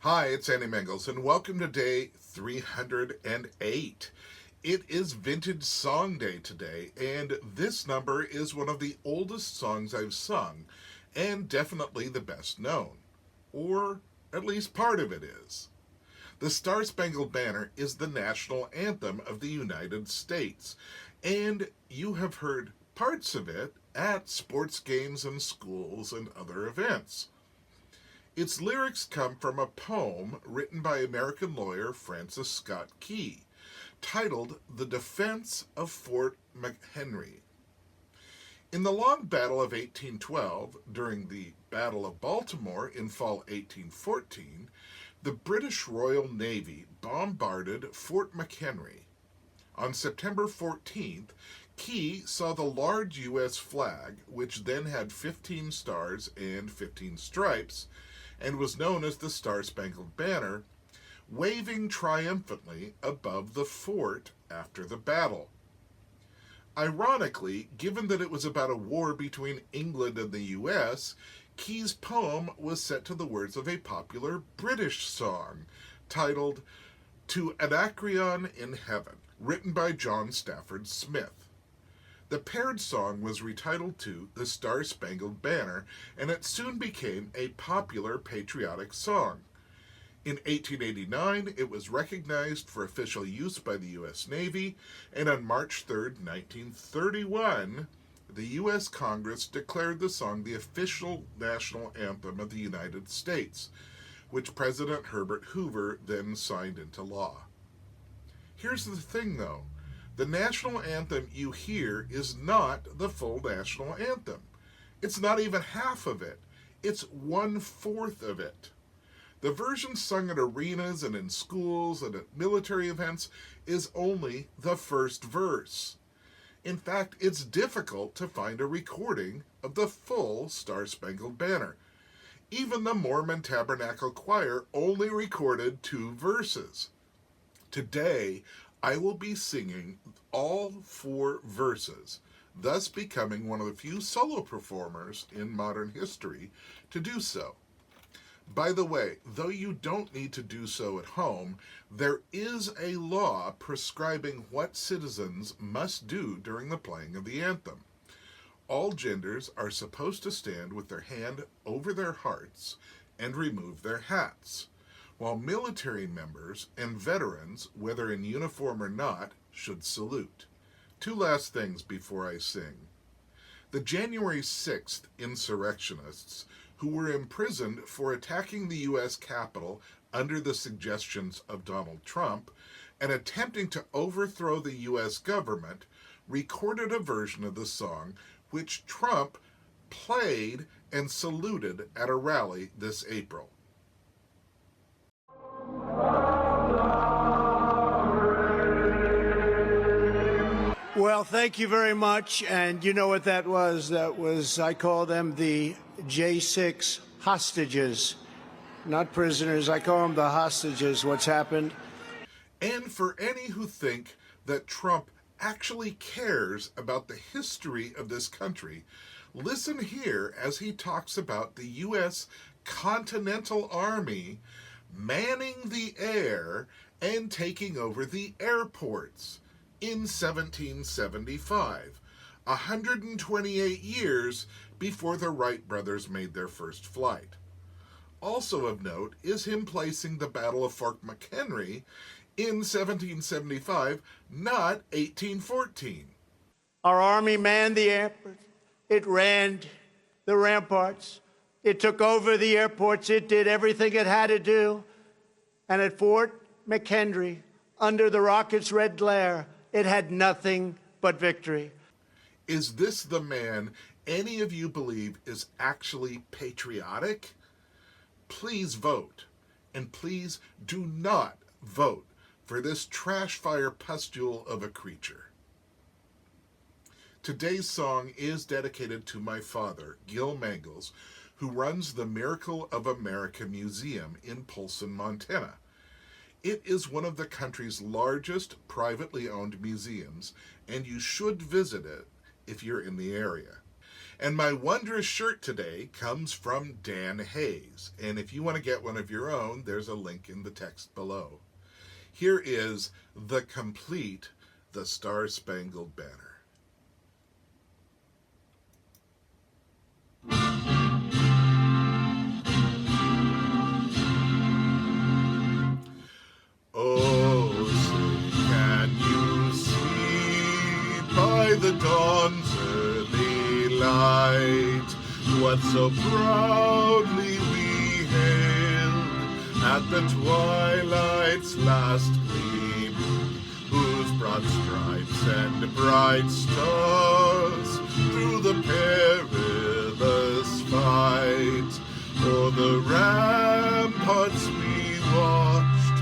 Hi, it's Andy Mangels, and welcome to day 308. It is Vintage Song Day today, and this number is one of the oldest songs I've sung, and definitely the best known. Or at least part of it is. The Star-Spangled Banner is the national anthem of the United States, and you have heard parts of it at sports games and schools and other events. Its lyrics come from a poem written by American lawyer Francis Scott Key, titled The Defense of Fort McHenry. In the Long Battle of 1812, during the Battle of Baltimore in fall 1814, the British Royal Navy bombarded Fort McHenry. On September 14th, Key saw the large U.S. flag, which then had 15 stars and 15 stripes, and was known as the Star-Spangled Banner, waving triumphantly above the fort after the battle. Ironically, given that it was about a war between England and the U.S., Key's poem was set to the words of a popular British song titled To Anacreon in Heaven, written by John Stafford Smith. The paired song was retitled to The Star-Spangled Banner, and it soon became a popular patriotic song. In 1889, it was recognized for official use by the U.S. Navy, and on March 3, 1931, the U.S. Congress declared the song the official national anthem of the United States, which President Herbert Hoover then signed into law. Here's the thing, though. The national anthem you hear is not the full national anthem. It's not even half of it. It's 1/4 of it. The version sung at arenas and in schools and at military events is only the first verse. In fact, it's difficult to find a recording of the full Star-Spangled Banner. Even the Mormon Tabernacle Choir only recorded 2 verses. Today, I will be singing all 4 verses, thus becoming one of the few solo performers in modern history to do so. By the way, though you don't need to do so at home, there is a law prescribing what citizens must do during the playing of the anthem. All genders are supposed to stand with their hand over their hearts and remove their hats, while military members and veterans, whether in uniform or not, should salute. 2 last things before I sing. The January 6th insurrectionists, who were imprisoned for attacking the U.S. Capitol under the suggestions of Donald Trump and attempting to overthrow the U.S. government, recorded a version of the song which Trump played and saluted at a rally this April. Well, thank you very much. And you know what that was? That was, I call them the J6 hostages. Not prisoners, I call them the hostages. What's happened? And for any who think that Trump actually cares about the history of this country, listen here as he talks about the U.S. Continental Army manning the air and taking over the airports in 1775, 128 years before the Wright brothers made their first flight. Also of note is him placing the Battle of Fort McHenry in 1775, not 1814. Our Army manned the airports. It ran the ramparts. It took over the airports. It did everything it had to do. And at Fort McHenry, under the rocket's red glare, it had nothing but victory. Is this the man any of you believe is actually patriotic? Please vote. And please do not vote for this trash fire pustule of a creature. Today's song is dedicated to my father, Gil Mangels, who runs the Miracle of America Museum in Polson, Montana. It is one of the country's largest privately owned museums, and you should visit it if you're in the area. And my wondrous shirt today comes from Dan Hayes. And if you want to get one of your own, there's a link in the text below. Here is the complete The Star-Spangled Banner. Oh, say, can you see by the dawn's early light what so proudly we hailed at the twilight's last gleam, whose broad stripes and bright stars through the perilous fight o'er the ramparts we watched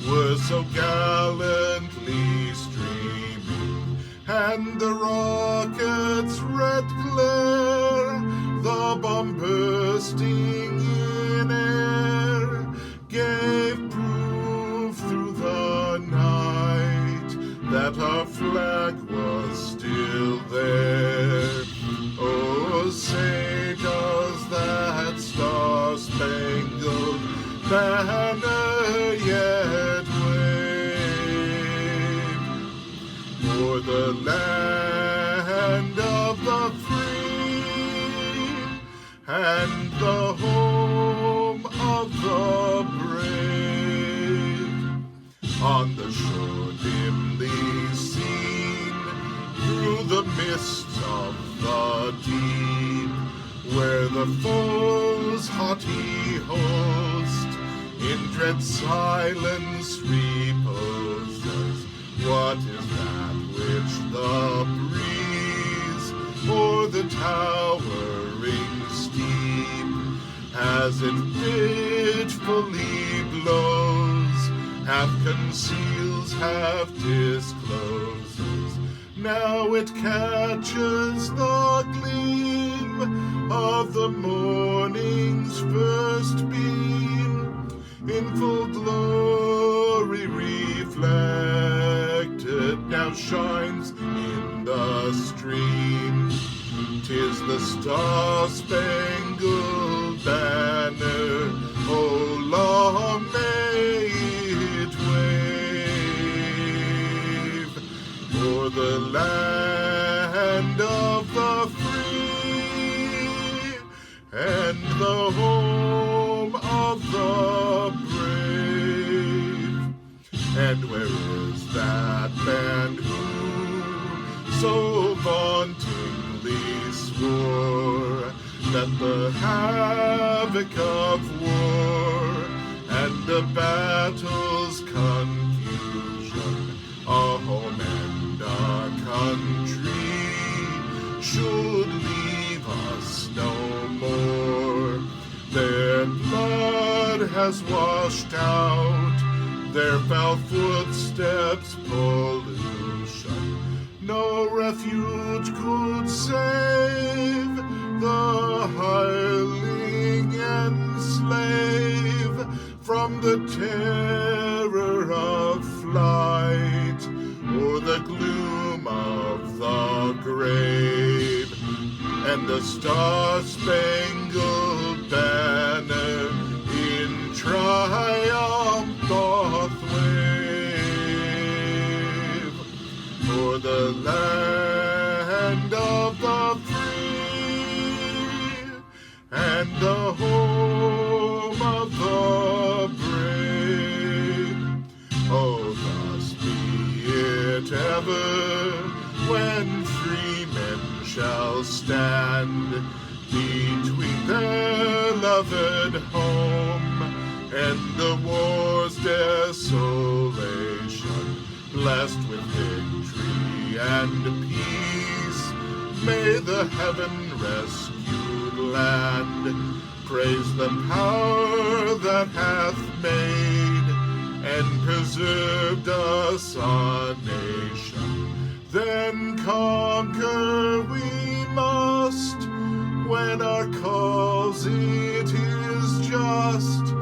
were so gallantly streaming, and the rocket's red glare, the bomb bursting in air, gave proof through the night that our flag was still there. Oh, say does that star-spangled banner yet wave o'er the land of the free and the home of the brave, on the shore dimly seen through the mists of the deep, where the foe's haughty host in dread silence reposes. What is that which the breeze o'er the towering steep, as it fitfully blows, half conceals, half discloses? Now it catches the gleam of the morning's first beam, in full glory reflected, now shines in the stream. 'Tis the Star-Spangled Banner, oh long may it wave o'er the land of the free and the home of the brave. And where is that band who so vauntingly swore that the havoc of war and the battle's confusion, a home and a country, should leave us no more? Their blood has washed out their foul footsteps' pollution. No refuge could save the hireling enslave from the terror of flight or the gloom of the grave. And the Star-Spangled Banner in triumph doth wave o'er the land of the free and the home of the brave. Oh, thus be it ever when free men shall stand between their loved home and the war's desolation. Blessed with victory and peace, may the heaven-rescued land praise the power that hath made and preserved us a nation. Then conquer we must, when our cause it is just,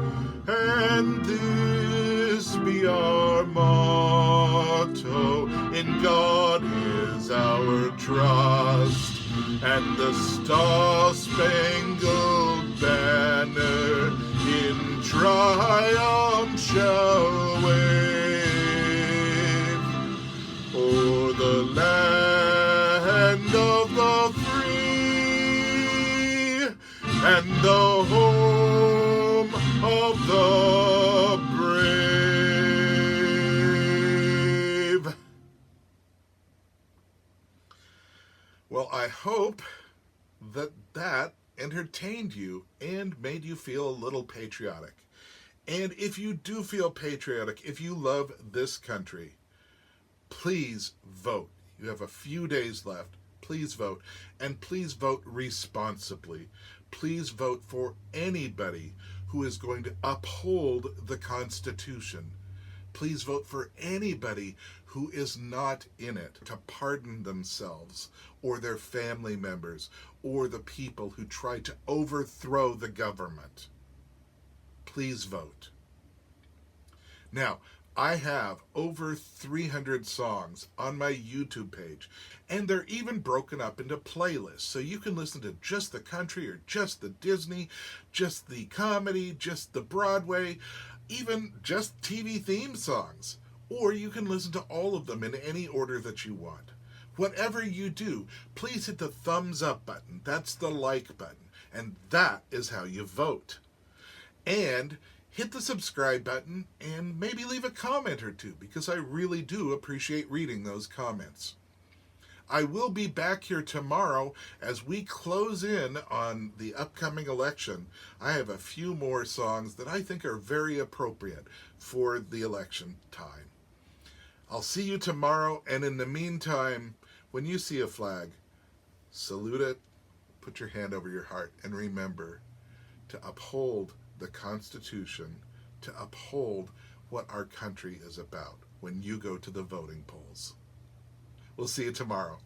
and this be our motto, in God is our trust. and the Star-Spangled Banner in triumph shall wave o'er the land of the free and the home of the brave. Well, I hope that entertained you and made you feel a little patriotic. And if you do feel patriotic, if you love this country, please vote. You have a few days left. Please vote. And please vote responsibly. Please vote for anybody who is going to uphold the Constitution. Please vote for anybody who is not in it to pardon themselves or their family members or the people who tried to overthrow the government. Please vote. Now, I have over 300 songs on my YouTube page, and they're even broken up into playlists, so you can listen to just the country or just the Disney, just the comedy, just the Broadway, even just TV theme songs. Or you can listen to all of them in any order that you want. Whatever you do, please hit the thumbs up button. That's the like button. And that is how you vote. And hit the subscribe button and maybe leave a comment or two, because I really do appreciate reading those comments. I will be back here tomorrow as we close in on the upcoming election. I have a few more songs that I think are very appropriate for the election time. I'll see you tomorrow, and in the meantime, when you see a flag, salute it, put your hand over your heart, and remember to uphold the Constitution, to uphold what our country is about when you go to the voting polls. We'll see you tomorrow.